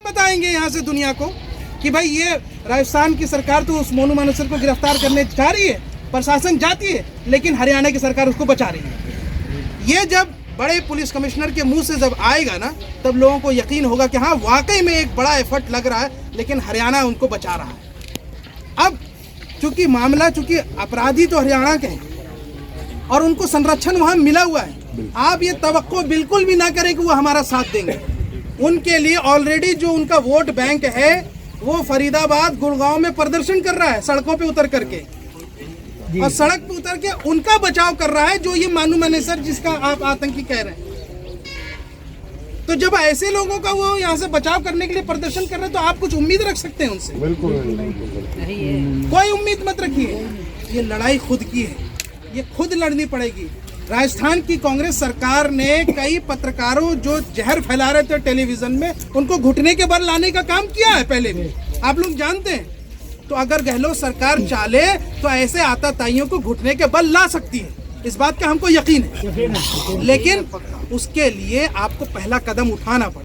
बताएंगे यहाँ से दुनिया को कि भाई ये राजस्थान की सरकार तो उस मोनू मानेसर को गिरफ्तार करने जा रही है, प्रशासन जाती है, लेकिन हरियाणा की सरकार उसको बचा रही है। ये जब बड़े पुलिस कमिश्नर के मुंह से जब आएगा ना, तब लोगों को यकीन होगा कि हाँ वाकई में एक बड़ा एफर्ट लग रहा है, लेकिन हरियाणा उनको बचा रहा है। अब चूंकि मामला, चूंकि अपराधी तो हरियाणा के हैं और उनको संरक्षण वहाँ मिला हुआ है, आप ये तवक्को बिल्कुल भी ना करें कि वो हमारा साथ देंगे। उनके लिए ऑलरेडी जो उनका वोट बैंक है वो फरीदाबाद, गुड़गांव में प्रदर्शन कर रहा है, सड़कों पे उतर करके, और सड़क पे उतर के उनका बचाव कर रहा है जो ये मोनू मानेसर जिसका आप आतंकी कह रहे हैं। तो जब ऐसे लोगों का वो यहाँ से बचाव करने के लिए प्रदर्शन कर रहे हैं तो आप कुछ उम्मीद रख सकते हैं उनसे? बिल्कुल कोई उम्मीद मत रखिए। ये लड़ाई खुद की है, ये खुद लड़नी पड़ेगी। राजस्थान की कांग्रेस सरकार ने कई पत्रकारों जो जहर फैला रहे थे टेलीविजन में, उनको घुटने के बल लाने का काम किया है पहले भी, आप लोग जानते हैं। तो अगर गहलोत सरकार चाले तो ऐसे आताताइयों को घुटने के बल ला सकती है, इस बात का हमको यकीन है। लेकिन उसके लिए आपको पहला कदम उठाना पड़ेगा।